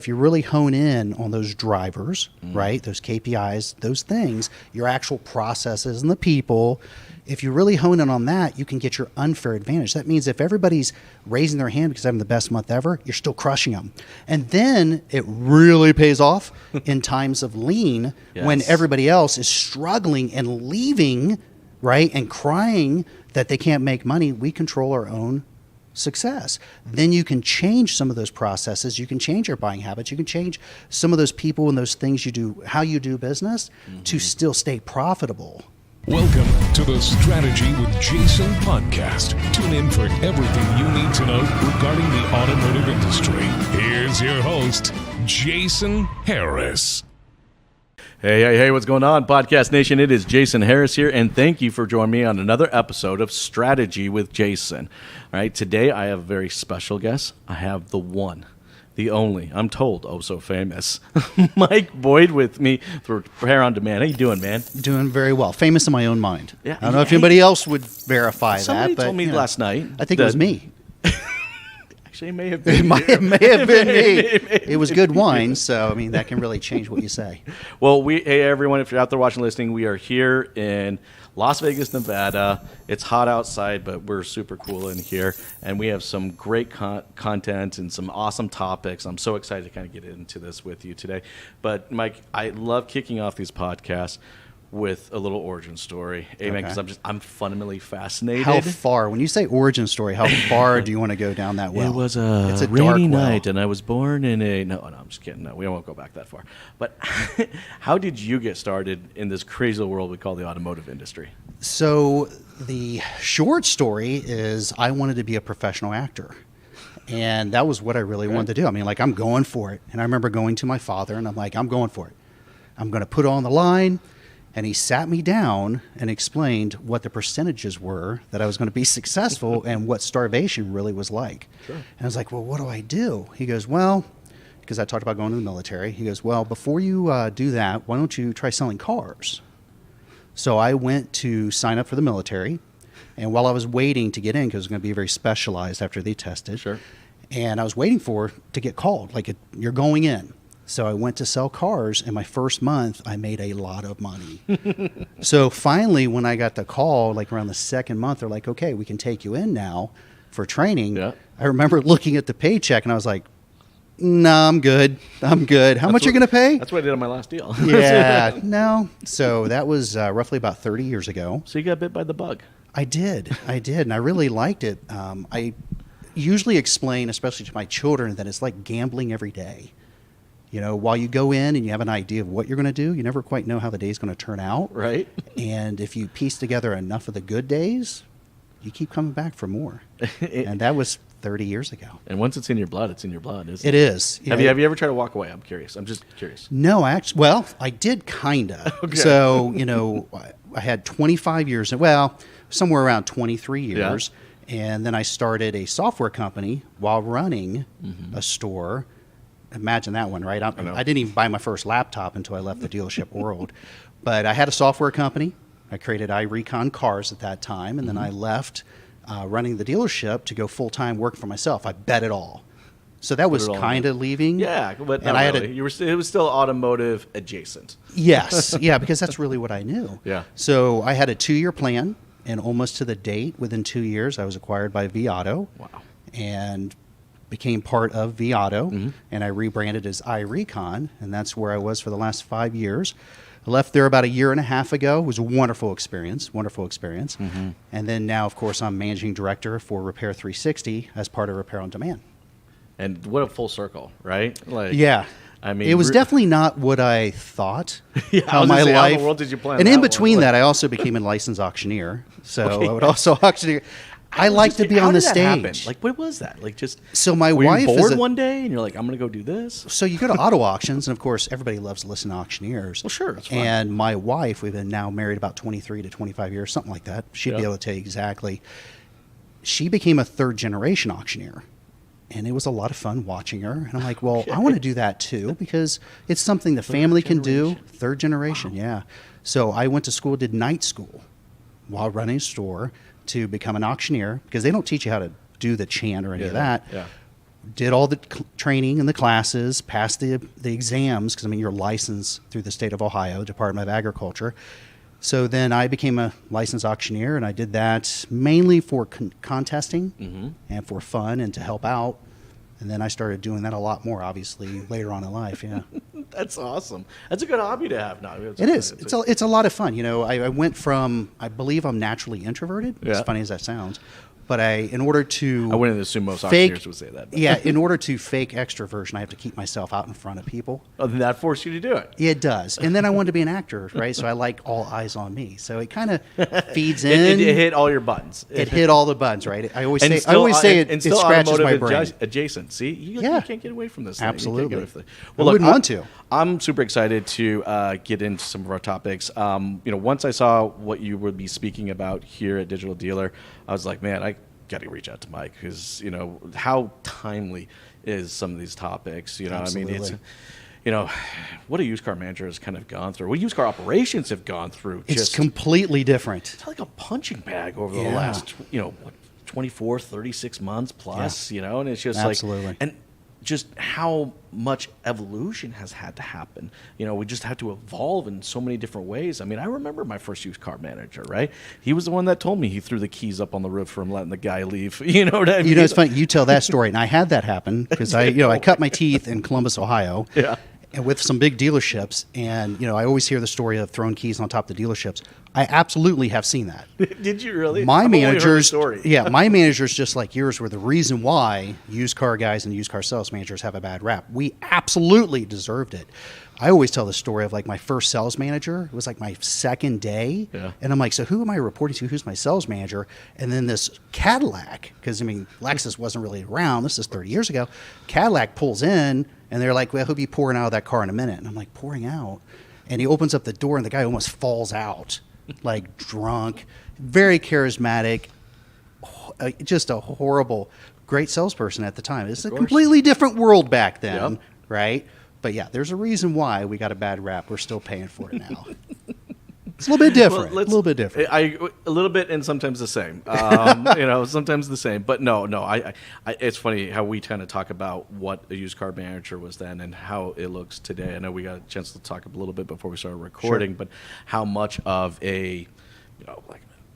If you really hone in on those drivers, right, those KPIs, those things, your actual processes and the people, if you really hone in on that, you can get your unfair advantage. That means if everybody's raising their hand because they're having the best month ever, you're still crushing them. And then it really pays off in times of lean when everybody else is struggling and leaving, right, and crying that they can't make money. We control our own success. Then you can change some of those processes. You can change your buying habits. You can change some of those people and those things you do, how you do business to still stay profitable. Welcome to the Strategy with Jason podcast. Tune in for everything you need to know regarding the automotive industry. Here's your host, Jason Harris. Hey, what's going on, Podcast Nation? It is Jason Harris here, and thank you for joining me on another episode of Strategy with Jason. All right, today I have a very special guest. I have the one, the only, I'm told, oh so famous, Mike Boyd with me for Repair on Demand. How you doing, man? Doing very well. Famous in my own mind. Yeah. I don't know if anybody else would verify Somebody that, but told me last night. I think it was me. Actually, it may have been It may have been me. It was good wine, so I mean that can really change what you say. Well, hey everyone, if you're out there watching, listening, we are here in Las Vegas, Nevada. It's hot outside, but we're super cool in here, and we have some great content and some awesome topics. I'm so excited to kind of get into this with you today. But Mike, I love kicking off these podcasts with a little origin story, amen, because I'm fundamentally fascinated. How far, when you say origin story, how far do you want to go down that well? It was a rainy night, and I was born in a... No, I'm just kidding. No, we won't go back that far. But how did you get started in this crazy world we call the automotive industry? So the short story is I wanted to be a professional actor. And that was what I really wanted to do. I mean, like, I'm going for it. And I remember going to my father, and I'm like, I'm going for it. I'm going to put it on the line. And he sat me down and explained what the percentages were that I was going to be successful and what starvation really was like. Sure. And I was like, well, what do I do? He goes, well, because I talked about going to the military. He goes, well, before you do that, why don't you try selling cars? So I went to sign up for the military. And while I was waiting to get in, because it was going to be very specialized after they tested, sure. And I was waiting to get called, like you're going in. So I went to sell cars, and my first month, I made a lot of money. So finally, when I got the call, like around the second month, they're like, okay, we can take you in now for training. Yeah. I remember looking at the paycheck, and I was like, no, I'm good. How much are you going to pay? That's what I did on my last deal. Yeah, no. So that was roughly about 30 years ago. So you got bit by the bug. I did, and I really liked it. I usually explain, especially to my children, that it's like gambling every day. You know, while you go in and you have an idea of what you're going to do, you never quite know how the day's going to turn out. Right. And if you piece together enough of the good days, you keep coming back for more. And that was 30 years ago. And once it's in your blood, it's in your blood, isn't it? It is. Have you ever tried to walk away? I'm curious. I'm just curious. No, actually, well, I did kind of. Okay. So, you know, I had 25 years, well, somewhere around 23 years. Yeah. And then I started a software company while running a store. Imagine that one, right? I didn't even buy my first laptop until I left the dealership world. But I had a software company. I created iRecon Cars at that time, and then I left running the dealership to go full-time work for myself. I bet it all. So that was kind of leaving. Yeah, but not really. It was still automotive adjacent. Yes, yeah, because that's really what I knew. Yeah. So I had a 2-year plan, and almost to the date, within 2 years, I was acquired by vAuto. Wow. And became part of vAuto, and I rebranded as iRecon, and that's where I was for the last 5 years. I left there about a year and a half ago. It was a wonderful experience. And then now, of course, I'm managing director for Repair 360 as part of Repair on Demand. And what a full circle, right? Like, yeah. I mean, it was definitely not what I thought. How in the world did you plan and that in between one? that, I also became a licensed auctioneer. So I would also auctioneer. I like to be on the stage. Happen? Like, what was that? Like, just so my were wife you bored is one day, and you're like, I'm going to go do this. So you go to auto auctions, and of course, everybody loves to listen to auctioneers. Well, sure, that's fine. And my wife, we've been now married about 23 to 25 years, something like that. She'd be able to tell you exactly. She became a third-generation auctioneer, and it was a lot of fun watching her. And I'm like, well, I want to do that too because it's something the family can do. Third generation, yeah. So I went to school, did night school while running a store to become an auctioneer because they don't teach you how to do the chant or any of that. Yeah. did all the training and the classes, passed the exams, because I mean you're licensed through the state of Ohio, Department of Agriculture. So then I became a licensed auctioneer, and I did that mainly for contesting and for fun and to help out. And then I started doing that a lot more, obviously, later on in life. Yeah, That's awesome. That's a good hobby to have now. it is. It's a lot of fun. You know, I went from, I believe I'm naturally introverted, Yeah. as funny as that sounds, but in order to I wouldn't assume most fake, auctioneers would say that. But. yeah, in order to fake extroversion, I have to keep myself out in front of people. Oh, then that forced you to do it. It does. And then I wanted to be an actor, right? So I like all eyes on me. So it kind of feeds It in. hit all your buttons. It hit all the buttons, right? I always And say, still- it, and it still scratches my automotive brain. adjacent. See, you Yeah. can't get away from this. Absolutely. Thing. You can't get away from it. I wouldn't look, want to. I'm super excited to get into some of our topics. Once I saw what you would be speaking about here at Digital Dealer, I was like, man, I got to reach out to Mike because how timely is some of these topics. Absolutely. I mean, it's what a used car manager has kind of gone through, what used car operations have gone through. It's just completely different. it's like a punching bag over the Yeah. last 24 36 months plus, and it's just Absolutely. like, and just how much evolution has had to happen. We just had to evolve in so many different ways. I mean, I remember my first used car manager, right? He was the one that told me he threw the keys up on the roof from letting the guy leave. You know what I mean? It's funny. You tell that story, and I had that happen because I cut my teeth in Columbus, Ohio. Yeah. And with some big dealerships, and I always hear the story of throwing keys on top of the dealerships. I absolutely have seen that. Did you really? My I've only heard the managers, story. my managers, just like yours, were the reason why used car guys and used car sales managers have a bad rap. We absolutely deserved it. I always tell the story of like my first sales manager. It was like my second day, Yeah. and I'm like, so who am I reporting to? Who's my sales manager? And then this Cadillac, because Lexus wasn't really around. This is 30 years ago. Cadillac pulls in, and they're like, well, he'll be pouring out of that car in a minute. And I'm like, pouring out? And he opens up the door, and the guy almost falls out, like drunk, very charismatic, just a horrible, great salesperson at the time. It's a course. completely different world back then, Yep. right? But yeah, there's a reason why we got a bad rap. We're still paying for it now. It's a little bit different. Well, a little bit different. A little bit, and sometimes the same. Sometimes the same. But no. It's funny how we kind of talk about what a used car manager was then and how it looks today. I know we got a chance to talk a little bit before we started recording, but how much of a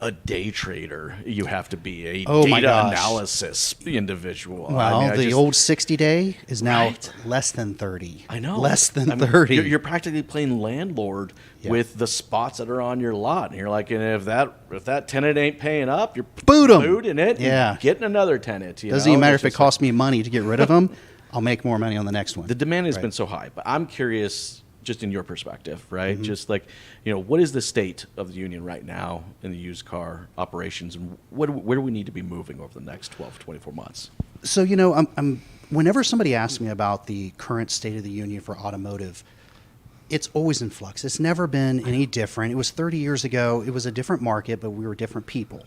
a day trader you have to be, a Oh my data gosh. analysis individual. Well, I mean, the old 60 day is now Right. less than 30. I know. Less than I mean, 30. You're practically playing landlord Yeah. with the spots that are on your lot. And you're like, and if that tenant ain't paying up, you're Boot 'em. booting it Yeah. and getting another tenant. Doesn't even matter if it costs me money to get rid of them. I'll make more money on the next one. The demand has Right. been so high. But I'm curious, just in your perspective, right? Mm-hmm. Just like, what is the state of the union right now in the used car operations? And where do we need to be moving over the next 12, 24 months? So, I'm whenever somebody asks me about the current state of the union for automotive, it's always in flux. It's never been any different. It was 30 years ago. It was a different market, but we were different people.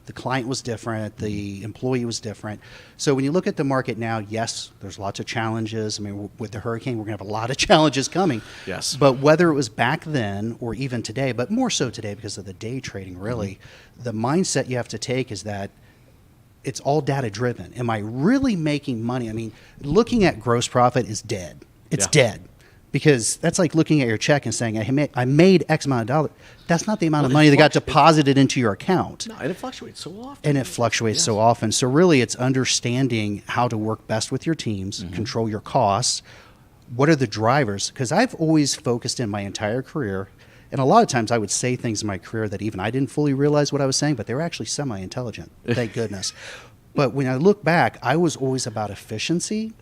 The client was different. The employee was different. So when you look at the market now, yes, there's lots of challenges. I mean, with the hurricane, we're going to have a lot of challenges coming. Yes. But whether it was back then or even today, but more so today because of the day trading, really, the mindset you have to take is that it's all data driven. Am I really making money? I mean, looking at gross profit is dead. It's Yeah. dead. Because that's like looking at your check and saying, I made X amount of dollars. That's not the amount of Well, money it that got fluctuates. deposited into your account. No, and it fluctuates so often. And it fluctuates Yes. so often. So really it's understanding how to work best with your teams, Mm-hmm. control your costs. What are the drivers? Because I've always focused in my entire career, and a lot of times I would say things in my career that even I didn't fully realize what I was saying, but they were actually semi-intelligent. Thank goodness. But when I look back, I was always about efficiency,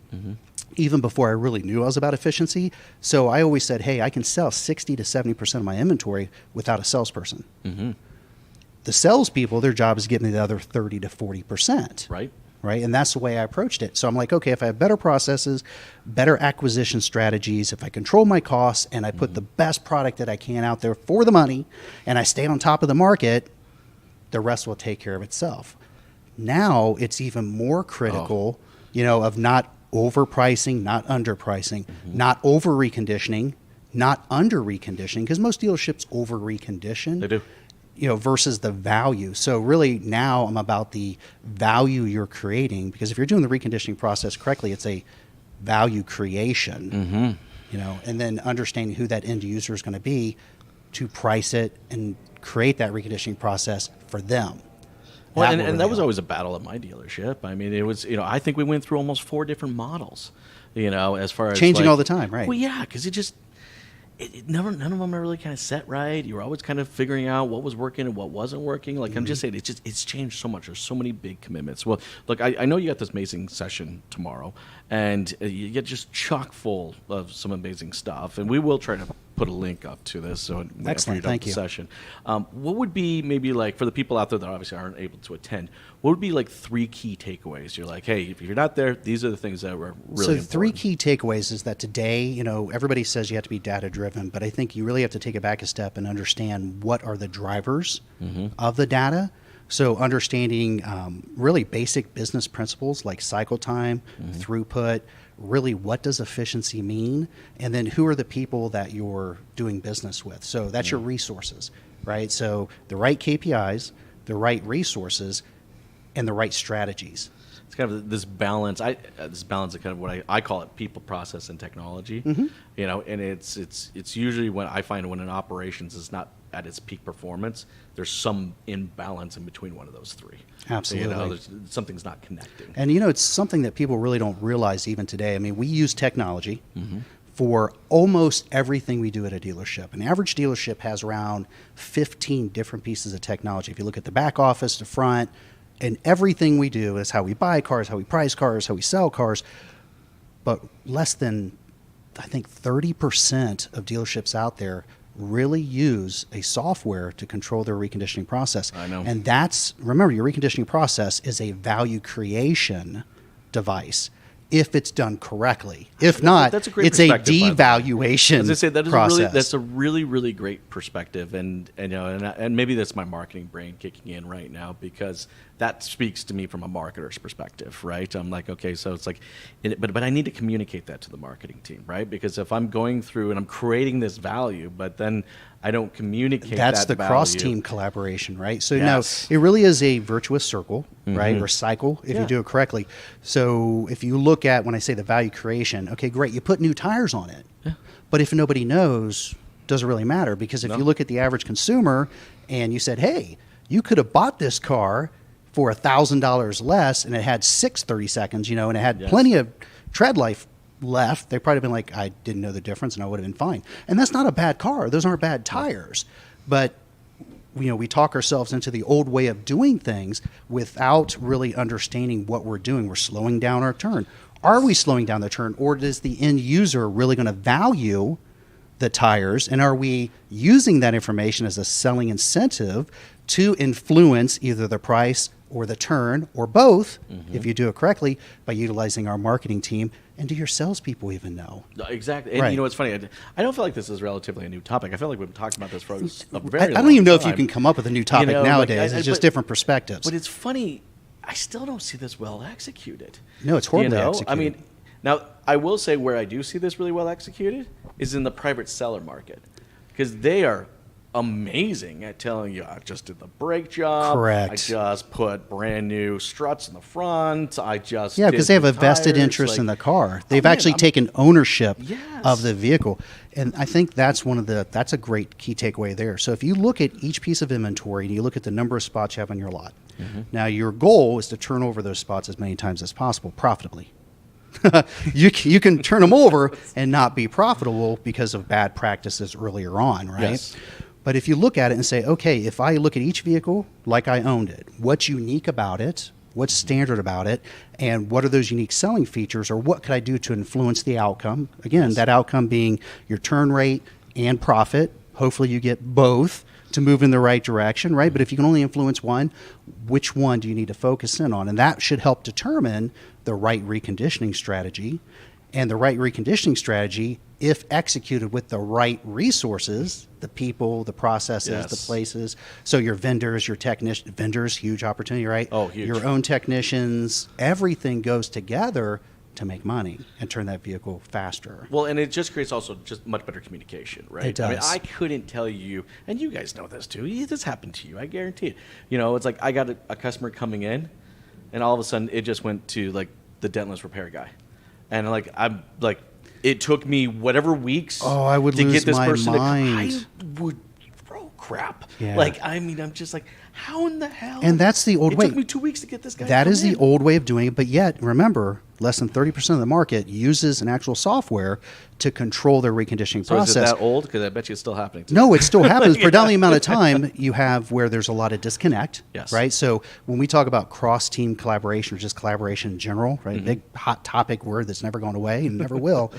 even before I really knew I was about efficiency. So I always said, hey, I can sell 60 to 70% of my inventory without a salesperson. The salespeople, their job is to get me the other 30 to 40%. Right. Right. And that's the way I approached it. So I'm like, okay, if I have better processes, better acquisition strategies, if I control my costs and I put the best product that I can out there for the money and I stay on top of the market, the rest will take care of itself. Now it's even more critical, of not overpricing, not underpricing, not over reconditioning, not under reconditioning, because most dealerships over recondition. They do. versus the value. So really now I'm about the value you're creating, because if you're doing the reconditioning process correctly, it's a value creation, and then understanding who that end user is going to be to price it and create that reconditioning process for them. Well, That will and really that was help. always a battle at my dealership. I mean, it was, I think we went through almost 4 different models, as far as Changing all the time, right? Well, yeah, because none of them are really kind of set right. You were always kind of figuring out what was working and what wasn't working. Like I'm just saying, it's changed so much. There's so many big commitments. Well, look, I know you got this amazing session tomorrow, and you get just chock full of some amazing stuff. And we will try to put a link up to this. So after Excellent, you're done with thank the you. session, what would be maybe like for the people out there that obviously aren't able to attend? What would be like 3 key takeaways? You're like, hey, if you're not there, these are the things that were really So 3 important. key takeaways is that today, everybody says you have to be data driven, but I think you really have to take it back a step and understand what are the drivers of the data. So understanding really basic business principles like cycle time, throughput, really what does efficiency mean, and then who are the people that you're doing business with. So that's your resources, right? So the right KPIs, the right resources, and the right strategies. It's kind of this balance. This balance of kind of what I call it: people, process, and technology. And it's usually when I find when an operations is not at its peak performance, there's some imbalance in between one of those 3. Absolutely. Something's not connecting. And it's something that people really don't realize even today. I mean, we use technology for almost everything we do at a dealership. An average dealership has around 15 different pieces of technology. If you look at the back office, the front, and everything we do is how we buy cars, how we price cars, how we sell cars. But less than, I think, 30% of dealerships out there really use a software to control their reconditioning process. I know. And remember, your reconditioning process is a value creation device if it's done correctly. If not, that's a great it's a perspective, by the way. devaluation As I say, that is process. that's a really great perspective, and maybe that's my marketing brain kicking in right now, because that speaks to me from a marketer's perspective, right? I'm like, okay, so it's like, but I need to communicate that to the marketing team, right? Because if I'm going through and I'm creating this value, but then I don't communicate That's that the value. cross-team collaboration, right? So Yes. no, it really is a virtuous circle, right? Or cycle, if you do it correctly. So if you look at, when I say the value creation, okay, great, you put new tires on it. But if nobody knows, doesn't really matter, because if you look at the average consumer and you said, hey, you could have bought this car for $1,000 less and it had 6 30-seconds, and it had plenty of tread life left, they probably been like, I didn't know the difference and I would have been fine. And that's not a bad car. Those aren't bad tires. But we talk ourselves into the old way of doing things without really understanding what we're doing. We're slowing down our turn. Are we slowing down the turn, or is the end user really going to value the tires? And are we using that information as a selling incentive to influence either the price or the turn, or both, if you do it correctly, by utilizing our marketing team? And do your salespeople even know? Exactly. And Right. what's funny, I don't feel like this is relatively a new topic. I feel like we've been talking about this for a very I long don't even know if you time. can come up with a new topic like, nowadays. It's just different perspectives. But it's funny, I still don't see this well executed. No, it's horribly executed. I mean, now, I will say where I do see this really well executed is in the private seller market, because they are amazing at telling you, I just did the brake job. Correct. I just put brand new struts in the front. I just Yeah, because did they have the a vested tires, interest in like- the car. They've man, actually I'm- taken ownership Yes. of the vehicle. And I think that's that's a great key takeaway there. So if you look at each piece of inventory and you look at the number of spots you have on your lot, now your goal is to turn over those spots as many times as possible profitably. you can turn them over and not be profitable because of bad practices earlier on, right? Yes. But if you look at it and say, okay, if I look at each vehicle like I owned it, what's unique about it? What's standard about it? And what are those unique selling features? Or what could I do to influence the outcome? Again, that outcome being your turn rate and profit. Hopefully you get both to move in the right direction, right? But if you can only influence one, which one do you need to focus in on? And that should help determine the right reconditioning strategy. And the right reconditioning strategy, if executed with the right resources, the people, the processes, Yes. the places. So your vendors, your vendors, huge opportunity, right? Oh, huge. Your own technicians, everything goes together to make money and turn that vehicle faster. Well, and it just creates also just much better communication, right? It does. I mean, I couldn't tell you, and you guys know this too. This happened to you, I guarantee it. You know, it's like I got a customer coming in, and all of a sudden it just went to like the dentless repair guy, and like I'm like, it took me whatever weeks. Oh, I would to lose get this my person. mind. I would throw crap. Yeah. Like I mean, I'm just like, how in the hell? And that's the old it way. It took me 2 weeks to get this guy. That is the in. old way of doing it. But yet, remember, less than 30% of the market uses an actual software to control their reconditioning So process. is it that old? Because I bet you it's still happening. No, it still happens. Predominantly amount of time you have where there's a lot of disconnect, Yes. right? So when we talk about cross-team collaboration or just collaboration in general, right? Big hot topic word that's never going away and never will.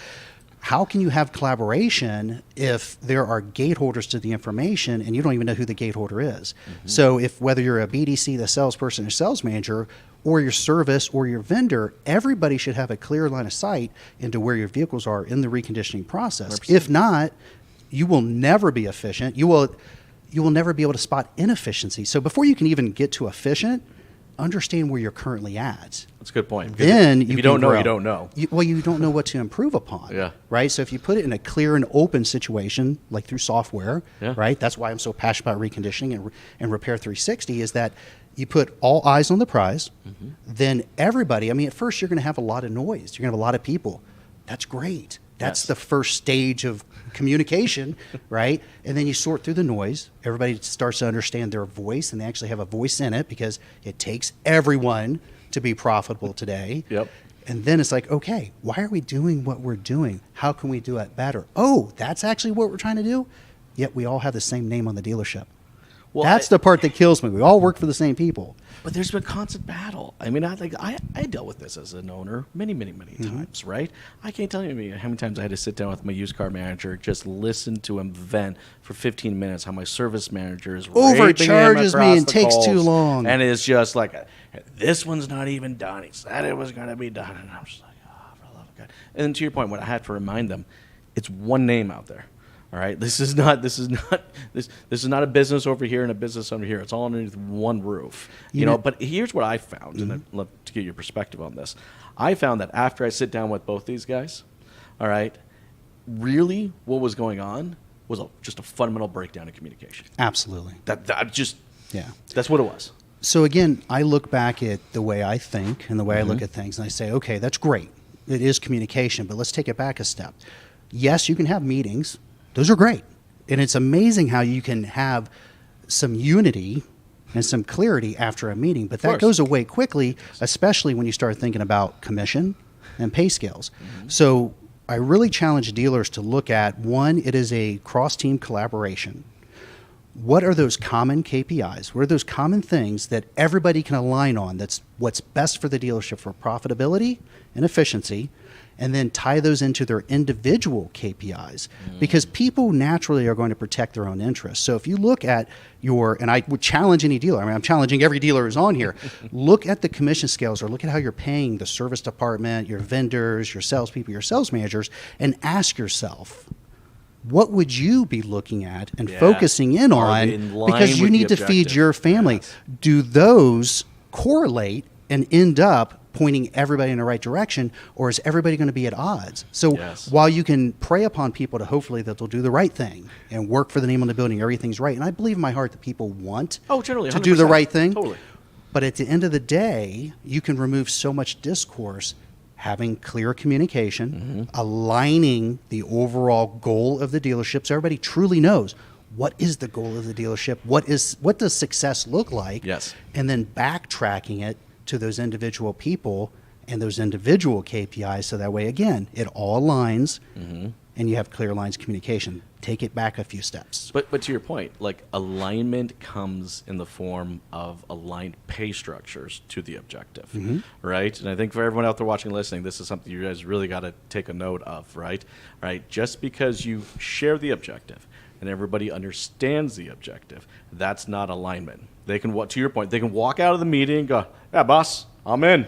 How can you have collaboration if there are gateholders to the information and you don't even know who the gateholder is? So if whether you're a BDC, the salesperson or sales manager, or your service or your vendor, everybody should have a clear line of sight into where your vehicles are in the reconditioning process. 100%. If not, you will never be efficient. You will never be able to spot inefficiency. So before you can even get to efficient, understand where you're currently at. That's a good point. Because Then if you you don't can know, grow. you don't know. You don't know what to improve upon. Yeah. Right. So if you put it in a clear and open situation, like through software, Yeah. right. That's why I'm so passionate about reconditioning and Repair 360 is that you put all eyes on the prize. Then everybody. I mean, at first you're going to have a lot of noise. You're going to have a lot of people. That's great. That's Yes. the first stage of communication, right? And then you sort through the noise. Everybody starts to understand their voice, and they actually have a voice in it because it takes everyone to be profitable today. Yep. And then it's like, okay, why are we doing what we're doing? How can we do it better? Oh, that's actually what we're trying to do? Yet we all have the same name on the dealership. Well, That's the part that kills me. We all work for the same people. But there's been constant battle. I mean, I dealt with this as an owner many times, right? I can't tell you how many times I had to sit down with my used car manager, just listen to him vent for 15 minutes how my service manager is raping him Overcharges me across and the takes calls, too long. and it's just like, this one's not even done. He said it was going to be done, and I'm just like, oh, for the love of God. And then to your point, what I had to remind them, it's one name out there. All right, this is not a business over here and a business over here. It's all underneath one roof, you know. But here's what I found, and I'd love to get your perspective on this. I found that after I sit down with both these guys, all right, really what was going on was just a fundamental breakdown in communication. Absolutely. Yeah. That's what it was. So again, I look back at the way I think and the way I look at things, and I say, okay, that's great. It is communication, but let's take it back a step. Yes, you can have meetings. Those are great. And it's amazing how you can have some unity and some clarity after a meeting, but that course. goes away quickly, especially when you start thinking about commission and pay scales. So I really challenge dealers to look at, one, it is a cross-team collaboration. What are those common KPIs? What are those common things that everybody can align on that's what's best for the dealership for profitability and efficiency? And then tie those into their individual KPIs because people naturally are going to protect their own interests. So if you look at and I would challenge any dealer, I mean, I'm challenging every dealer who's on here, look at the commission scales or look at how you're paying the service department, your vendors, your salespeople, your sales managers, and ask yourself, what would you be looking at and focusing in Are on they in line because you with the need to feed objective? your family? Yes. Do those correlate and end up pointing everybody in the right direction, or is everybody going to be at odds? So Yes. while you can prey upon people to hopefully that they'll do the right thing and work for the name on the building, everything's right. And I believe in my heart that people want Generally, to do the 100%. right thing. Totally. But at the end of the day, you can remove so much discourse having clear communication, aligning the overall goal of the dealership so everybody truly knows what is the goal of the dealership, what does success look like, Yes. and then backtracking it to those individual people and those individual KPIs so that way, again, it all aligns and you have clear lines of communication. Take it back a few steps. But to your point, like alignment comes in the form of aligned pay structures to the objective, right? And I think for everyone out there watching, listening, this is something you guys really got to take a note of, right? Right? Just because you share the objective and everybody understands the objective, that's not alignment. They can, to your point, they can walk out of the meeting and go, "Yeah, boss, I'm in.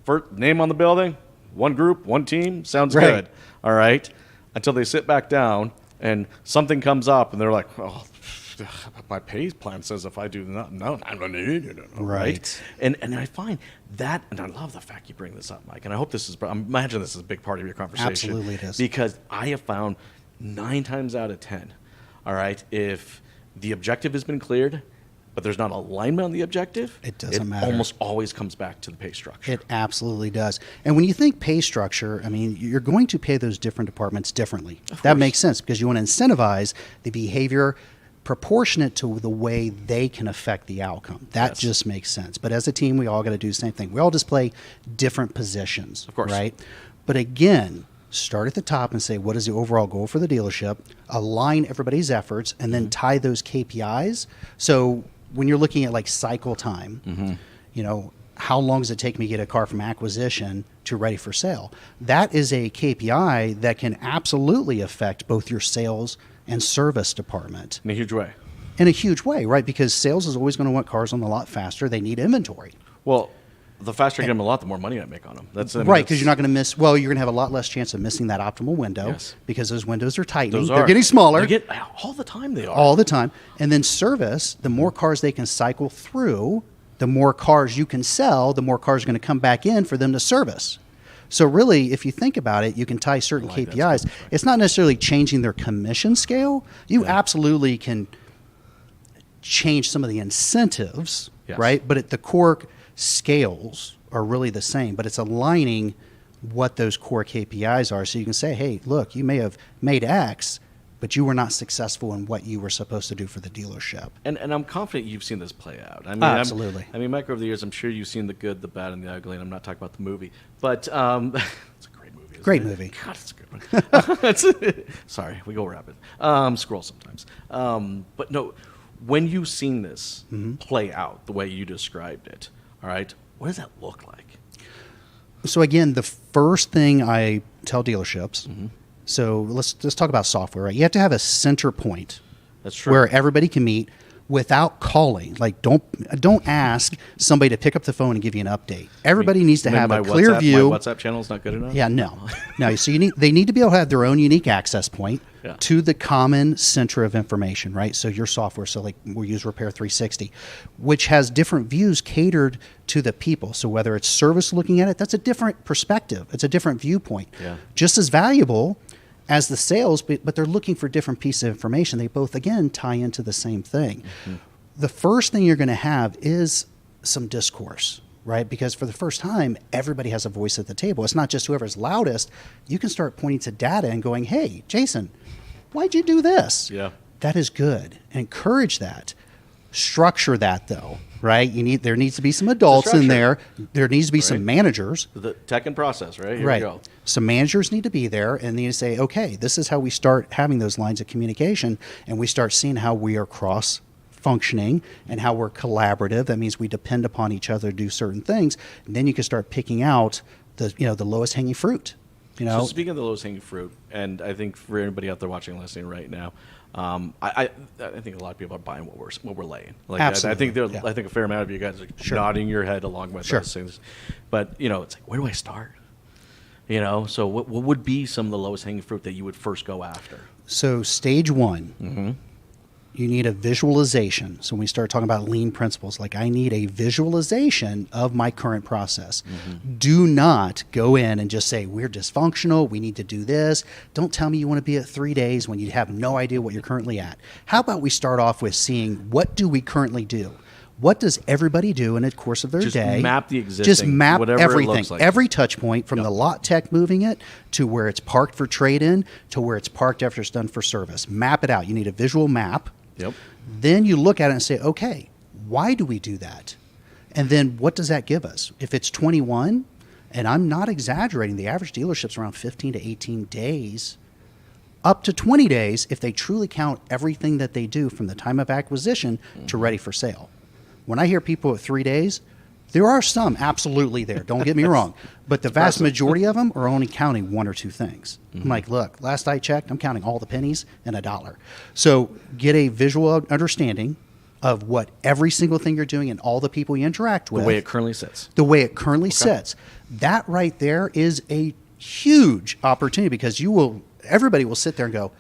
First name on the building, one group, one team, sounds Right. good." All right, until they sit back down and something comes up and they're like, "Oh, my pay plan says if I do not, no, I don't need it. Right. And I find that, and I love the fact you bring this up, Mike, and I hope this is, I imagine this is a big part of your conversation. Absolutely it is. Because I have found 9 times out of 10, all right, if the objective has been cleared, but there's not alignment on the objective, It doesn't matter. Almost always comes back to the pay structure. It absolutely does. And when you think pay structure, I mean, you're going to pay those different departments differently. That makes sense because you want to incentivize the behavior proportionate to the way they can affect the outcome. That Yes. just makes sense. But as a team, we all got to do the same thing. We all just play different positions, Of course. right? But again, start at the top and say, what is the overall goal for the dealership? Align everybody's efforts and then tie those KPIs. So when you're looking at like cycle time, you know, how long does it take me to get a car from acquisition to ready for sale? That is a KPI that can absolutely affect both your sales and service department In a huge way. in a huge way, right? Because sales is always going to want cars on the lot faster. They need inventory. Well, the faster I get them a lot, the more money I make on them. That's I mean, Right, that's- because you're not going to miss. Well, you're going to have a lot less chance of missing that optimal window Yes. because those windows are tightening. Those They're are. getting smaller They get, all the time they are. all the time. And then service, the more cars they can cycle through, the more cars you can sell, the more cars are going to come back in for them to service. So really, if you think about it, you can tie certain like that. KPIs. It's not necessarily changing their commission scale. You absolutely can change some of the incentives, Yes. right? But at the core scales are really the same, but it's aligning what those core KPIs are. So you can say, hey, look, you may have made X, but you were not successful in what you were supposed to do for the dealership. And I'm confident you've seen this play out. I mean, Absolutely. I mean, Mike, over the years, I'm sure you've seen the good, the bad, and the ugly. And I'm not talking about the movie, but it's a great movie. isn't Great it? movie. God, it's a good one. Sorry, we go rapid. Scroll sometimes. But no, when you've seen this Mm-hmm. play out the way you described it, all right, what does that look like? So again, the first thing I tell dealerships, so let's talk about software, right? You have to have a center point That's true. where everybody can meet without calling. Like don't ask somebody to pick up the phone and give you an update. Everybody needs to And then have a my clear WhatsApp- view. My WhatsApp channel is not good enough. Yeah, no. So they need to be able to have their own unique access point Yeah. to the common center of information, right? So your software, so like we'll use Repair 360, which has different views catered to the people. So whether it's service looking at it, that's a different perspective. It's a different viewpoint. Yeah. Just as valuable as the sales, but they're looking for different pieces of information. They both, again, tie into the same thing. The first thing you're going to have is some discourse, right? Because for the first time, everybody has a voice at the table. It's not just whoever's loudest. You can start pointing to data and going, hey, Jason, why'd you do this? Yeah. That is good. Encourage that. Structure that, though, right? There needs to be some adults in structure. there. There needs to be some Right. managers. The tech and process, right? Here Right. we go. Some managers need to be there and they need to say, okay, this is how we start having those lines of communication and we start seeing how we are cross functioning and how we're collaborative. That means we depend upon each other to do certain things. And then you can start picking out the lowest hanging fruit. So speaking of the lowest hanging fruit, and I think for anybody out there watching and listening right now, I think a lot of people are buying what we're laying. Like Absolutely, I think a fair amount of you guys are Sure. nodding your head along with Sure. those things. But it's like, where do I start? So what would be some of the lowest hanging fruit that you would first go after? So stage one, you need a visualization. So when we start talking about lean principles, like I need a visualization of my current process. Do not go in and just say, we're dysfunctional, we need to do this. Don't tell me you want to be at 3 days when you have no idea what you're currently at. How about we start off with seeing what do we currently do? What does everybody do in the course of their Just day? map the existing, Just map whatever it everything, looks like. every touch point from the lot tech moving it to where it's parked for trade-in to where it's parked after it's done for service. Map it out. You need a visual map. Yep. Then you look at it and say, okay, why do we do that? And then what does that give us? If it's 21, and I'm not exaggerating, the average dealership's around 15 to 18 days, up to 20 days if they truly count everything that they do from the time of acquisition to ready for sale. When I hear people at 3 days, there are some absolutely there, don't get me wrong, but the vast majority of them are only counting one or two things. I'm like, look, last I checked, I'm counting all the pennies and $1. So get a visual understanding of what every single thing you're doing and all the people you interact with. The way it currently sits. The way it currently sits. That right there is a huge opportunity because everybody will sit there and go,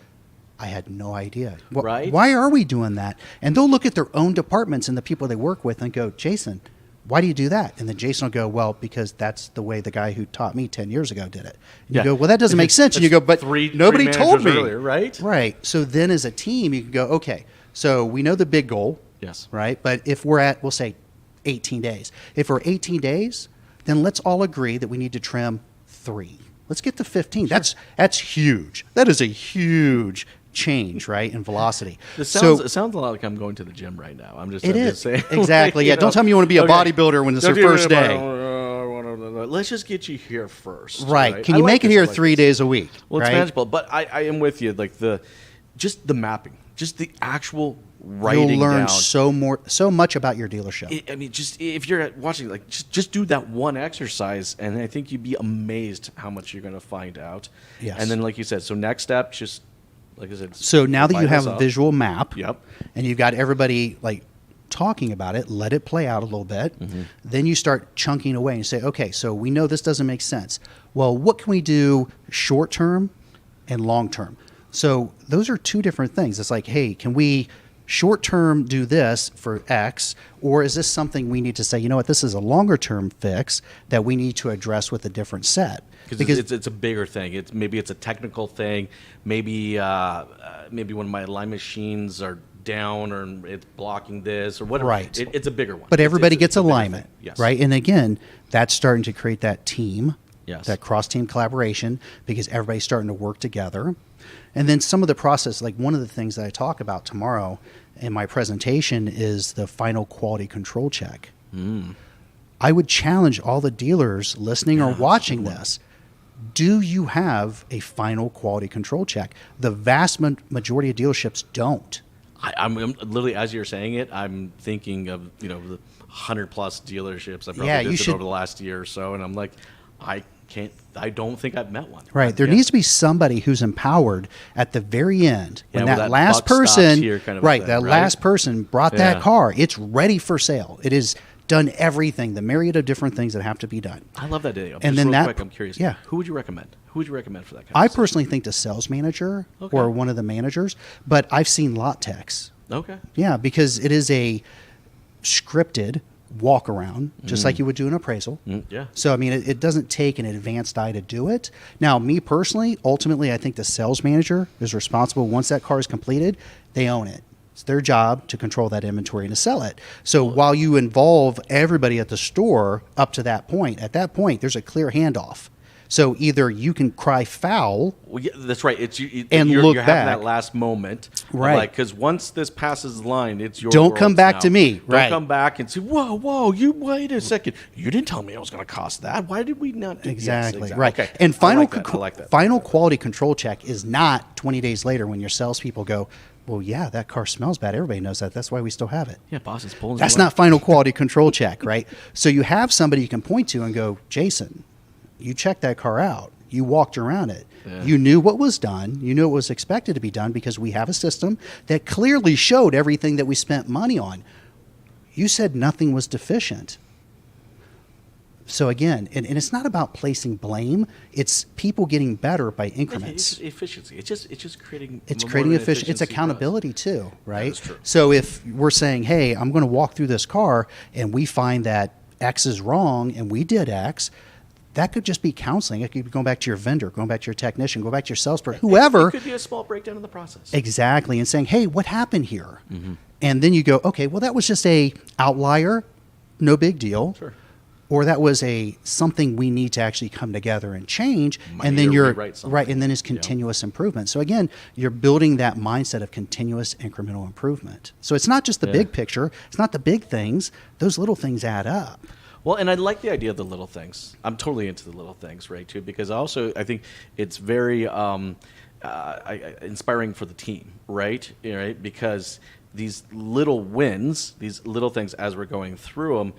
I had no idea. Right? Why are we doing that? And they'll look at their own departments and the people they work with and go, Jason, why do you do that? And then Jason will go, well, because that's the way the guy who taught me 10 years ago did it. And Yeah. you go, well, that doesn't make sense. And you go, but nobody told me. Earlier, right? Right. So then as a team, you can go, okay, so we know the big goal. Yes. Right. But if we're at, we'll say 18 days. If we're 18 days, then let's all agree that we need to trim 3. Let's get to 15. That's huge. That is a huge change, right, in velocity. It sounds a lot like I'm going to the gym right now. I'm just saying. Exactly. Like, yeah. Don't tell me you want to be a bodybuilder when it's your first day. Let's just get you here first. Right. Can you make it here 3 days a week? Well, it's right? manageable, but I am with you. Like the mapping, just the actual writing You'll learn down. so much about your dealership. I mean, just if you're watching, like, just do that one exercise, and I think you'd be amazed how much you're going to find out. Yes. And then, like you said, so next step, just like I said. So now that you divide have this a up. visual map, Yep. and you've got everybody like talking about it, let it play out a little bit. Then you start chunking away and say, okay, so we know this doesn't make sense. Well, what can we do short term and long term? So those are two different things. It's like, hey, can we short term do this for X, or is this something we need to say, you know what, this is a longer term fix that we need to address with a different set? Because it's a bigger thing. Maybe it's a technical thing. Maybe one of my line machines are down, or it's blocking this, or whatever. Right. It's a bigger one. But everybody It's gets a bigger alignment, thing. Yes. right? And again, that's starting to create that team, Yes. that cross-team collaboration, because everybody's starting to work together. And then some of the process, like one of the things that I talk about tomorrow in my presentation is the final quality control check. I would challenge all the dealers listening or watching this. Do you have a final quality control check? The vast majority of dealerships don't. I'm literally, as you're saying it, I'm thinking of the 100+ dealerships I've probably Yeah, you visited should- over the last year or so, and I'm like, I don't think I've met one. Right. There Yeah. needs to be somebody who's empowered at the very end when Yeah, that well, that last buck stops person, here kind of a right, thing, that right? last person brought that Yeah. car. It's ready for sale. It has done everything, the myriad of different things that have to be done. I love that idea. And Just then real that- quick, I'm curious. yeah. Who would you recommend? Who would you recommend for that kind I of stuff? personally think the sales manager Okay. or one of the managers, but I've seen lot techs. Okay. Yeah, because it is a scripted walk around, just like you would do an appraisal. Yeah. So, I mean, it doesn't take an advanced eye to do it. Now, me personally, ultimately, I think the sales manager is responsible. Once that car is completed, they own it. It's their job to control that inventory and to sell it. So while you involve everybody at the store up to that point, at that point, there's a clear handoff. So either you can cry foul. Well, yeah, that's right. It's And you're look having back. that last moment, Right. Because once this passes the line, it's your. Don't world come back now. to me. Don't Right. come back and say, "Whoa, you wait a second. You didn't tell me it was going to cost that. Why did we not do Exactly. Yes, Right. Okay. And I like that. final quality control check is not 20 days later when your salespeople go, well, yeah, that car smells bad. Everybody knows that. That's why we still have it. Yeah, boss is pulling. That's you not final quality control check, right? So you have somebody you can point to and go, Jason, you checked that car out. You walked around it. Yeah. You knew what was done. You knew it was expected to be done because we have a system that clearly showed everything that we spent money on. You said nothing was deficient. So again, and it's not about placing blame. It's people getting better by increments. It's efficiency. It's just creating. It's more creating of an efficiency. It's for us. accountability too, right? is true. So if we're saying, hey, I'm going to walk through this car and we find that X is wrong and we did X, that could just be counseling. It could be going back to your vendor, going back to your technician, go back to your salesperson, whoever. It could be a small breakdown in the process. Exactly. And saying, hey, what happened here? Mm-hmm. And then you go, okay, well, that was just a outlier. No big deal. Sure. Or that was something we need to actually come together and change. Might And need then to you're rewrite something. right. And then it's continuous improvement. So again, you're building that mindset of continuous incremental improvement. So it's not just the big picture. It's not the big things. Those little things add up. Well, and I like the idea of the little things. I'm totally into the little things, right, too, because I think it's very inspiring for the team, right? Right? Because these little wins, these little things as we're going through them,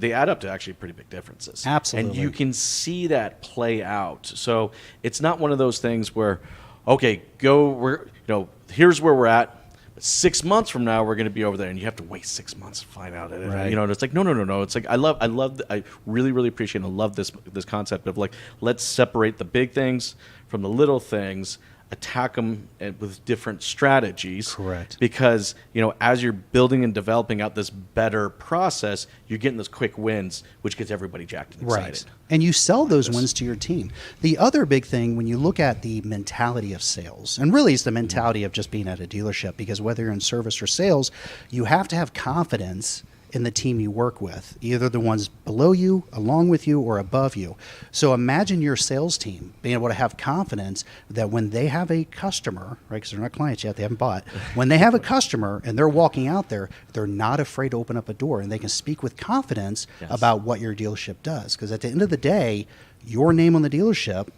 they add up to actually pretty big differences. Absolutely. And you can see that play out. So it's not one of those things where, okay, here's where we're at. 6 months from now, we're going to be over there, and you have to wait 6 months to find out. Right. And it's like, no. It's like, I really, really appreciate and love this concept of like, let's separate the big things from the little things, attack them with different strategies. Correct. Because, as you're building and developing out this better process, you're getting those quick wins, which gets everybody jacked and excited. Right. And you sell those wins to your team. The other big thing, when you look at the mentality of sales, and really it's the mentality of just being at a dealership, because whether you're in service or sales, you have to have confidence in the team you work with, either the ones below you, along with you, or above you. So imagine your sales team being able to have confidence that when they have a customer, right, because they're not clients yet, they haven't bought, when they have a customer and they're walking out there, they're not afraid to open up a door and they can speak with confidence about what your dealership does. Because at the end of the day, your name on the dealership,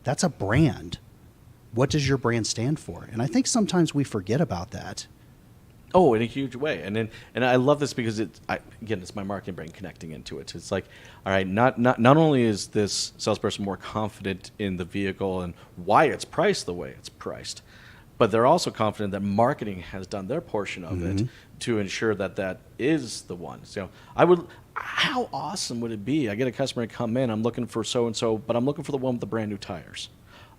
that's a brand. What does your brand stand for? And I think sometimes we forget about that. Oh, in a huge way. And I love this because it's my marketing brain connecting into it. It's like, all right, not only is this salesperson more confident in the vehicle and why it's priced the way it's priced, but they're also confident that marketing has done their portion of it to ensure that is the one. So how awesome would it be? I get a customer to come in, I'm looking for so-and-so, but I'm looking for the one with the brand new tires.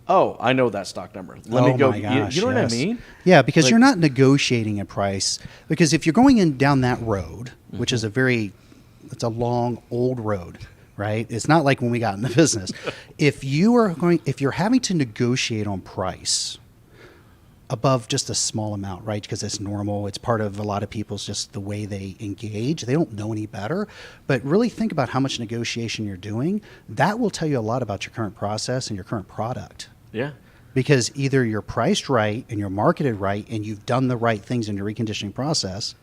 Oh, I know that stock number. Let me go. My gosh, you know what I mean? Yeah, because you're not negotiating a price. Because if you're going in down that road, which is it's a long, old road, right? It's not like when we got in the business. If you're having to negotiate on price above just a small amount, right? Because it's normal. It's part of a lot of people's just the way they engage. They don't know any better. But really think about how much negotiation you're doing. That will tell you a lot about your current process and your current product. Yeah. Because either you're priced right and you're marketed right and you've done the right things in your reconditioning process,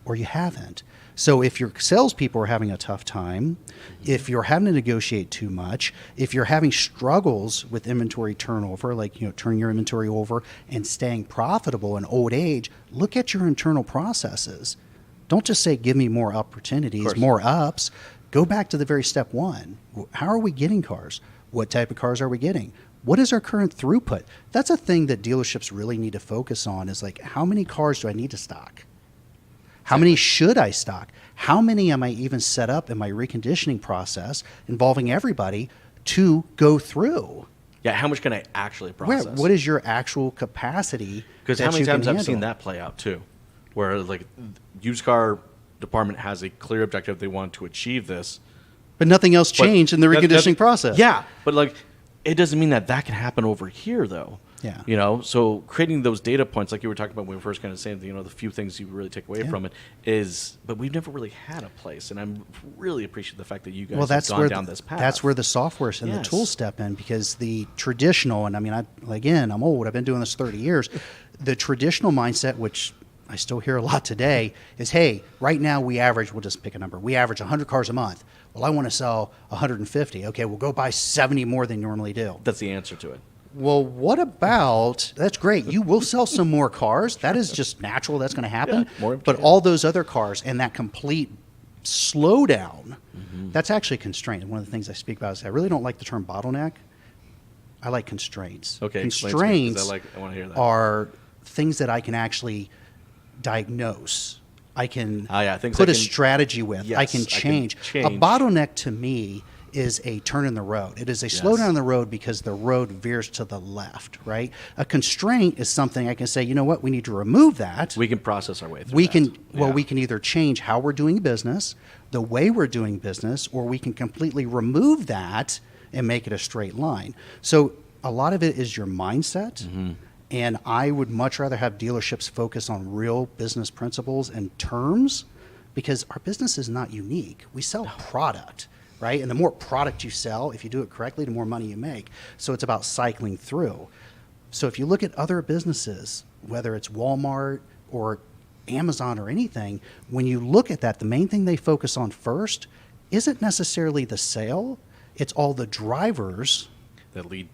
or you haven't. So if your salespeople are having a tough time, if you're having to negotiate too much, if you're having struggles with inventory turnover, like turning your inventory over and staying profitable in old age, look at your internal processes. Don't just say, give me more opportunities, more ups. Go back to the very step one. How are we getting cars? What type of cars are we getting? What is our current throughput? That's a thing that dealerships really need to focus on, is like, how many cars do I need to stock? How many should I stock? How many am I even set up in my reconditioning process involving everybody to go through? Yeah, how much can I actually process? What is your actual capacity? Because how many times I've seen that play out too, where like used car department has a clear objective, they want to achieve this, but nothing else changed in the reconditioning process. Yeah, but like it doesn't mean that can happen over here though. Yeah. So creating those data points, like you were talking about when we were first kind of saying, the few things you really take away from it is, but we've never really had a place, and I'm really appreciate the fact that you guys have gone down this path. That's where the software and the tools step in, because the traditional, and I mean, I'm old, I've been doing this 30 years, the traditional mindset, which I still hear a lot today, is, hey, right now we'll just pick a number, we average 100 cars a month. Well, I want to sell 150. Okay, we'll go buy 70 more than you normally do. That's the answer to it. Well, what about, that's great. You will sell some more cars. That is just natural. That's going to happen. But all those other cars and that complete slowdown, that's actually constraint. One of the things I speak about is I really don't like the term bottleneck. I like constraints. Okay, constraints I want to hear that. are things that I can actually diagnose. I can put a strategy with. Yes, I can change. A bottleneck to me is a turn in the road. It is a slowdown in the road because the road veers to the left, right? A constraint is something I can say, you know what, we need to remove that. We can process our way through we can either change how we're doing business, the way we're doing business, or we can completely remove that and make it a straight line. So a lot of it is your mindset. And I would much rather have dealerships focus on real business principles and terms, because our business is not unique. We sell product. Right? And the more product you sell, if you do it correctly, the more money you make. So it's about cycling through. So if you look at other businesses, whether it's Walmart or Amazon or anything, when you look at that, the main thing they focus on first isn't necessarily the sale. It's all the drivers that lead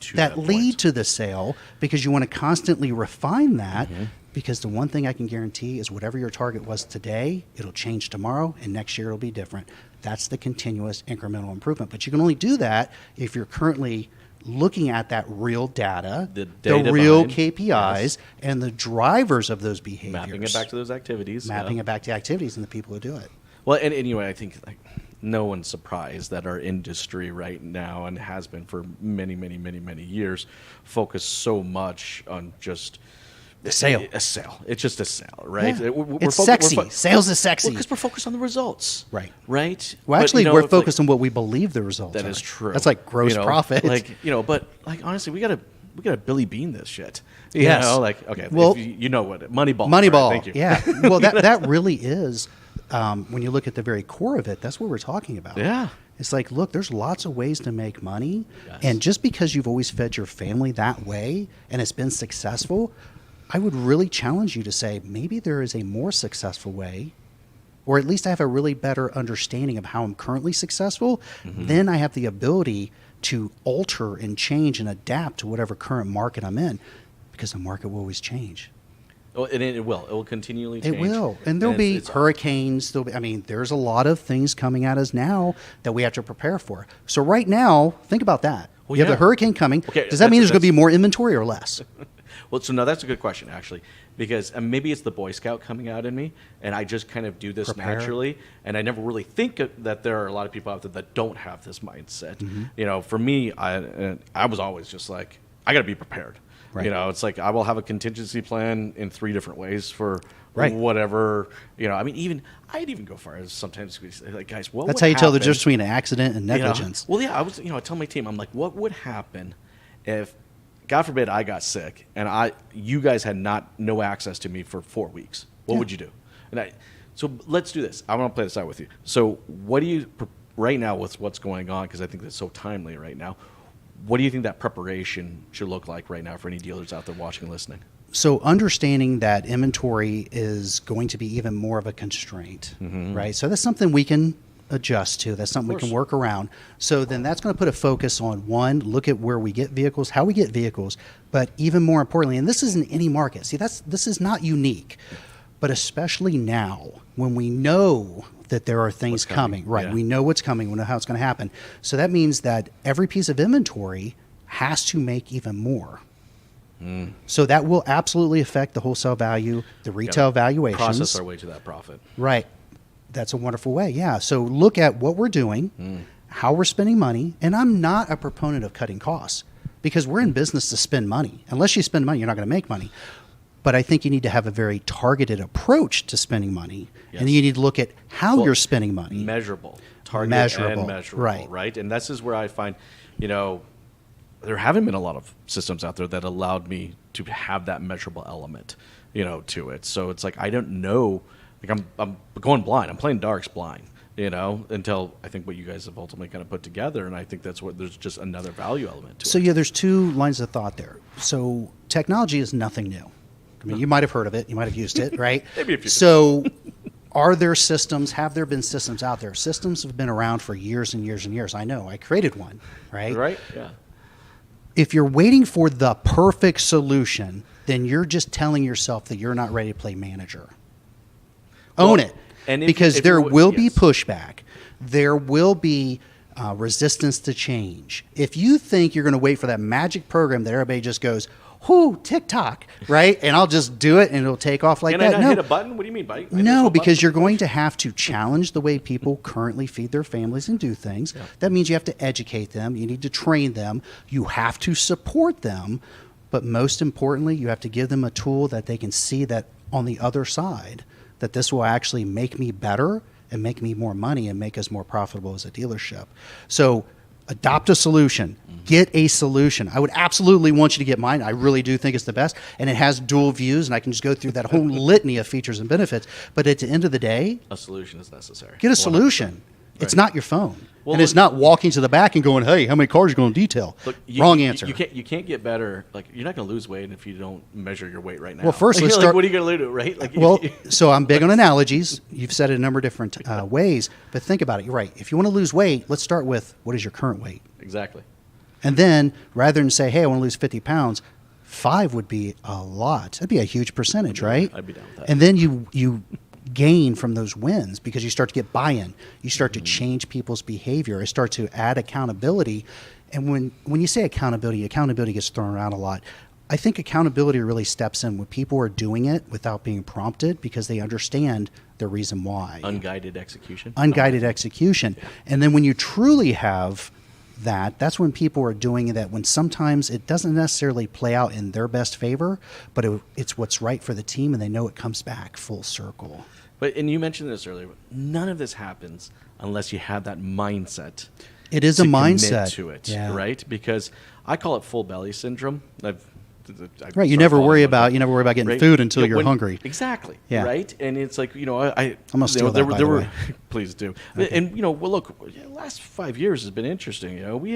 to the sale, because you want to constantly refine that. Because the one thing I can guarantee is whatever your target was today, it'll change tomorrow, and next year it'll be different. That's the continuous incremental improvement. But you can only do that if you're currently looking at that real data, the real KPIs, and the drivers of those behaviors. Mapping it back to those activities. Mapping it back to activities and the people who do it. Well, and anyway, I think no one's surprised that our industry right now, and has been for many, many, many, many years, focus so much on just A sale. A sale. It's just a sale, right? Yeah. We're It's fo- sexy. we're fo- Sales is sexy. Because we're focused on the results. Right. Right? Well, But, actually, you know, we're it's like- focused on what we believe the results That are. is true. That's like gross You know, profit. Like, but like honestly, we gotta Billy Bean this shit. You Yes. know, like, okay, Well, if you know what Moneyball. Moneyball. All right, thank you. Yeah. Well, that really is, when you look at the very core of it, that's what we're talking about. Yeah. It's like, look, there's lots of ways to make money. Yes. And just because you've always fed your family that way and it's been successful, I would really challenge you to say, maybe there is a more successful way, or at least I have a really better understanding of how I'm currently successful. Then I have the ability to alter and change and adapt to whatever current market I'm in, because the market will always change. Oh, and it will. It will continually change. It will. And there'll be it's- hurricanes. There's a lot of things coming at us now that we have to prepare for. So right now, think about that. Well, you have yeah. the hurricane coming. Okay, Does that mean there's going to that's- be more inventory or less? Well, so now that's a good question, actually, because maybe it's the Boy Scout coming out in me, and I just kind of do this Prepare. naturally, and I never really think that there are a lot of people out there that don't have this mindset. Mm-hmm. You know, for me, I was always just like, I got to be prepared. Right. You know, it's like I will have a contingency plan in 3 different ways for Right. whatever. You know, I mean, I'd even go far as sometimes we say, like, guys, what That's would how you tell the happen- difference between an accident and you know? negligence. Well, yeah, I tell my team, I'm like, what would happen if, God forbid, I got sick and you guys had no access to me for 4 weeks? What Yeah. would you do? So let's do this. I want to play this out with you. So what do you, right now with what's going on, because I think that's so timely right now, what do you think that preparation should look like right now for any dealers out there watching and listening? So understanding that inventory is going to be even more of a constraint, Mm-hmm. right? So that's something we can adjust to. That's something we can work around. So then that's going to put a focus on, one, look at where we get vehicles, how we get vehicles, but even more importantly, and this is in any market. See, this is not unique, but especially now when we know that there are things What's coming, coming, right? yeah. We know what's coming. We know how it's going to happen. So that means that every piece of inventory has to make even more. So that will absolutely affect the wholesale value, the retail valuations. Process our way to that profit. Right. That's a wonderful way. Yeah. So look at what we're doing, how we're spending money. And I'm not a proponent of cutting costs, because we're in business to spend money. Unless you spend money, you're not going to make money. But I think you need to have a very targeted approach to spending money. Yes. And then you need to look at how Well, you're spending money. Measurable, target Measurable, and measurable, right. right? And this is where I find, there haven't been a lot of systems out there that allowed me to have that measurable element, to it. So it's like I don't know, like I'm going blind. I'm playing darks blind, until I think what you guys have ultimately kind of put together, and I think that's what there's just another value element to So it. yeah, there's two lines of thought there. So technology is nothing new. I mean, you might have heard of it, you might have used it, right? Maybe a few So are there systems, have there been systems out there? Systems have been around for years and years and years. I know, I created one, right? Right? Yeah. If you're waiting for the perfect solution, then you're just telling yourself that you're not ready to play manager. Own Well, it. and if- because if there you're- will be yes. pushback. There will be resistance to change. If you think you're going to wait for that magic program that everybody just goes, whoo, TikTok, right? And I'll just do it and it'll take off like Can that. I not No. hit a button? What do you mean, buddy? No, because you're going to have to challenge the way people currently feed their families and do things. That means you have to educate them. You need to train them. You have to support them. But most importantly, you have to give them a tool that they can see that on the other side, that this will actually make me better and make me more money and make us more profitable as a dealership. So adopt a solution. Get a solution. I would absolutely want you to get mine. I really do think it's the best. And it has dual views, and I can just go through that whole litany of features and benefits. But at the end of the day, A solution is necessary. get a 100%. solution. It's Right. not your phone. Well, and it's look- not walking to the back and going, hey, how many cars are you going to detail? Look, Wrong answer. You can't get better. Like, you're not going to lose weight if you don't measure your weight right now. Well, first, let's Like, start- What are you going to do, right? Like, Well, so I'm big on analogies. You've said it a number of different ways, but think about it. You're right. If you want to lose weight, let's start with what is your current weight? exactly. And then rather than say, hey, I want to lose 50 pounds, 5 would be a lot. That'd be a huge percentage, right? I'd be down with that. And then you gain from those wins because you start to get buy-in. You start to change people's behavior. You start to add accountability. And when you say accountability gets thrown around a lot. I think accountability really steps in when people are doing it without being prompted because they understand the reason why. Unguided execution. Unguided execution. And then when you truly have that's when people are doing that, when sometimes it doesn't necessarily play out in their best favor, but it's what's right for the team, and they know it comes back full circle. And you mentioned this earlier, none of this happens unless you have that mindset. It is a commit mindset to it, Yeah. right? Because I call it full belly syndrome. Right, you never worry about getting food until you're hungry. Exactly. Yeah. Right, and it's like I'm gonna steal that, by the way. Please do. Okay. And well, look, last 5 years has been interesting. We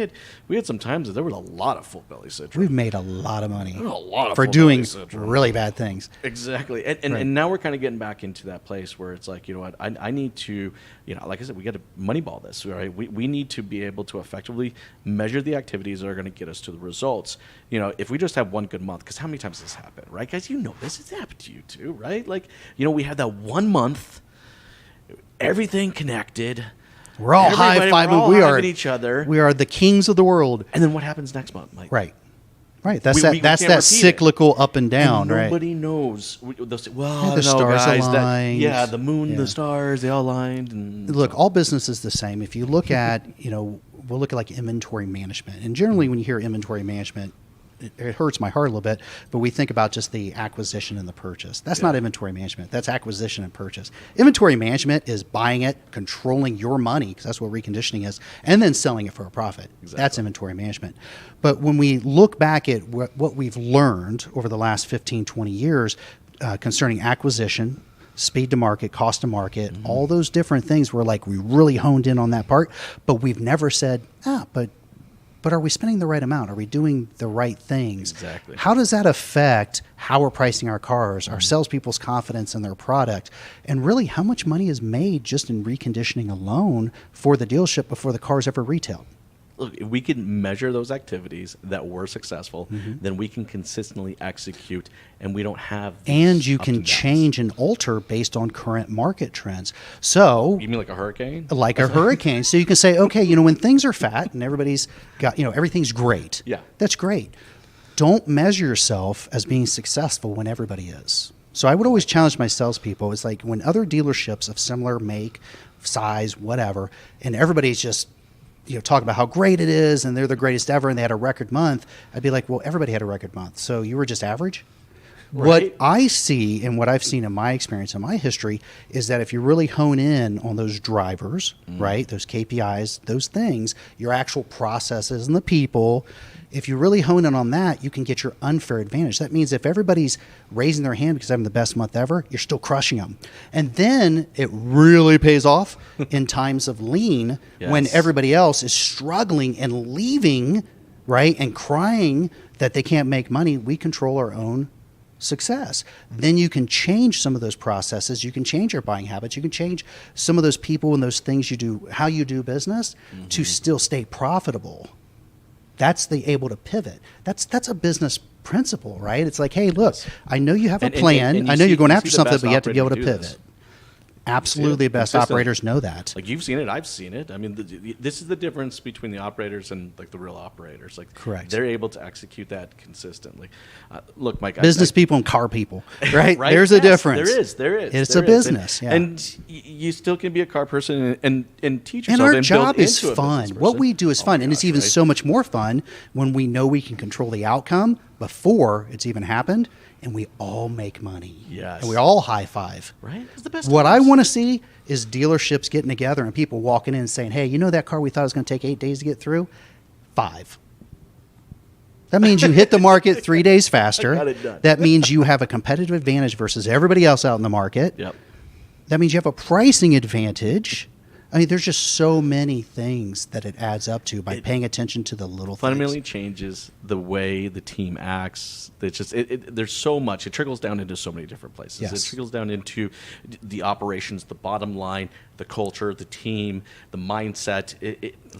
had some times that there was a lot of full belly syndrome. We've made a lot of money A lot of for full doing belly syndrome. really bad things. Exactly. And, Right. and now we're kind of getting back into that place where it's like, I need to, like I said, we got to moneyball this, right? We need to be able to effectively measure the activities that are going to get us to the results. If we just have one good month, because how many times does this happen, right? Guys, this has happened to you too, right? Like, we had that 1 month, everything connected. We're all high-fiving. We are each other. We are the kings of the world. And then what happens next month, Mike? Right. That's We that can't repeat it. cyclical up and down, And right? nobody knows. They'll say, well, Yeah, I the don't know, stars guys. aligned. Yeah, the moon, Yeah. the stars, they all aligned. And Look, all business is the same. If you look at, we'll look at like inventory management. And generally when you hear inventory management, it hurts my heart a little bit, but we think about just the acquisition and the purchase. That's not inventory management. That's acquisition and purchase. Inventory management is buying it, controlling your money, because that's what reconditioning is, and then selling it for a profit. Exactly. That's inventory management. But when we look back at what we've learned over the last 15, 20 years concerning acquisition, speed to market, cost to market, all those different things, we really honed in on that part, but we've never said, but are we spending the right amount? Are we doing the right things? Exactly. How does that affect how we're pricing our cars, our salespeople's confidence in their product, and really how much money is made just in reconditioning alone for the dealership before the car's ever retailed? Look, if we can measure those activities that were successful, then we can consistently execute, and we don't have. And you ups can and downs. change and alter based on current market trends. So You mean like a hurricane? like a hurricane. So you can say, okay, when things are fat and everybody's got, everything's great. Yeah. That's great. Don't measure yourself as being successful when everybody is. So I would always challenge my salespeople. It's like when other dealerships of similar make, size, whatever, and everybody's just, talk about how great it is and they're the greatest ever and they had a record month, I'd be like, well, everybody had a record month. So you were just average? Right. What I see and what I've seen in my experience and my history is that if you really hone in on those drivers, right, those KPIs, those things, your actual processes and the people, if you really hone in on that, you can get your unfair advantage. That means if everybody's raising their hand because they're having the best month ever, you're still crushing them. And then it really pays off in times of lean when Yes. everybody else is struggling and leaving, right, and crying that they can't make money. We control our own success. Then you can change some of those processes. You can change your buying habits. You can change some of those people and those things you do, how you do business to still stay profitable. That's the able to pivot. That's a business principle, right? It's like, hey, look, I know you have a And- plan. and you I know see- you're going you after see the something, best but you have to be able to operators do pivot. this. Absolutely, the best Consistently. operators know that. Like you've seen it, I've seen it. I mean, this is the difference between the operators and like the real operators. Like, Correct. They're able to execute that consistently. Look, Mike, Business people and car people, right? Right? There's a Yes, difference. There is. It's there a is. business, yeah. And you still can be a car person and teach And yourself. our build job is into a fun. business What person. we do is Oh fun. my And it's gosh, even right? so much more fun when we know we can control the outcome before it's even happened and we all make money. Yes. And we all high five. Right? It's the best. What I times. want to see is dealerships getting together and people walking in and saying, hey, that car we thought was going to take 8 days to get through? 5. That means you hit the market 3 days faster. Got it done. That means you have a competitive advantage versus everybody else out in the market. Yep. That means you have a pricing advantage. I mean, there's just so many things that it adds up to by paying attention to the little Fundamentally things. changes the way the team acts. It's just there's so much. It trickles down into so many different places. Yes. It trickles down into the operations, the bottom line, the culture, the team, the mindset.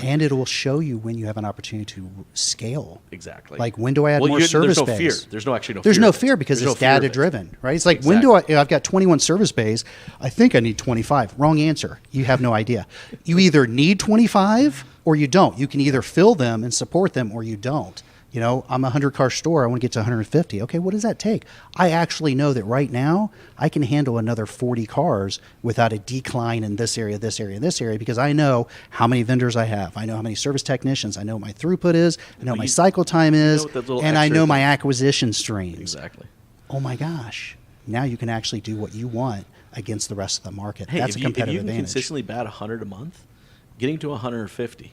And it will show you when you have an opportunity to scale. Exactly. Like, when do I add Well, more there's service no bays? fear. There's no actually no There's fear. no of it. fear because There's it's no fear of it. data driven, right? It's like, when do I've got 21 service bays. I think I need 25. Wrong answer. You have no idea. You either need 25 or you don't. You can either fill them and support them or you don't. You know, I'm a 100-car store. I want to get to 150. Okay, what does that take? I actually know that right now I can handle another 40 cars without a decline in this area, this area, this area, because I know how many vendors I have. I know how many service technicians. I know what my throughput is. I know what my cycle time is. what that little And I extra know my thing- acquisition streams. Exactly. Oh my gosh. Now you can actually do what you want against the rest of the market. Hey, That's if a competitive you can advantage. consistently bat 100 a month, getting to 150,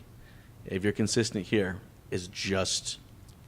if you're consistent here, is just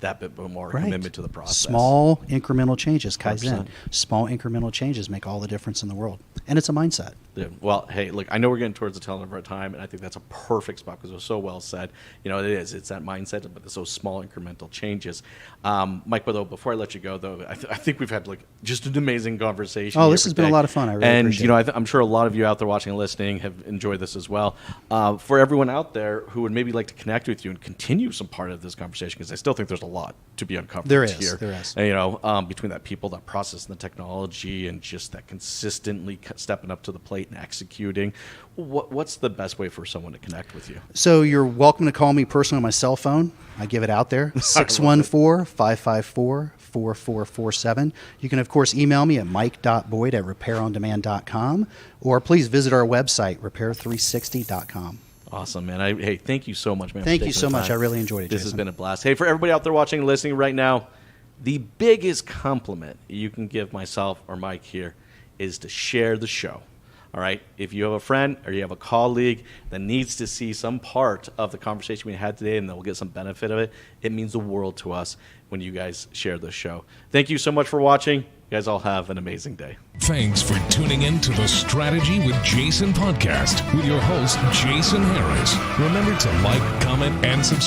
that bit more Right. commitment to the process. Small incremental changes, Kaizen. 100%. Small incremental changes make all the difference in the world. And it's a mindset. Yeah. Well, hey, look, I know we're getting towards the tail end of our time, and I think that's a perfect spot because it was so well said. You know, it is. It's that mindset, but it's those small incremental changes. Mike, though, before I let you go, though, I think we've had like just an amazing conversation. Oh, here this has been a today. lot of fun. I really and appreciate you know, it. I'm sure a lot of you out there watching and listening have enjoyed this as well. For everyone out there who would maybe like to connect with you and continue some part of this conversation, because I still think there's a lot to be uncovered There is, here. there is. And, you know, between that people, that process, and the technology, and just that consistently stepping up to the plate and executing. What's the best way for someone to connect with you? So you're welcome to call me personally on my cell phone. I give it out there, 614-554-4447. You can, of course, email me at mike.boyd@repairondemand.com, or please visit our website, repair360.com. Awesome, man. Hey, thank you so much, man. for Thank you taking so the much. time. I really enjoyed it, This has Jason. been a blast. Hey, for everybody out there watching and listening right now, the biggest compliment you can give myself or Mike here is to share the show. All right? If you have a friend or you have a colleague that needs to see some part of the conversation we had today and they'll get some benefit of it, it means the world to us when you guys share the show. Thank you so much for watching. You guys all have an amazing day. Thanks for tuning in to the Strategy with Jason podcast with your host, Jason Harris. Remember to like, comment, and subscribe.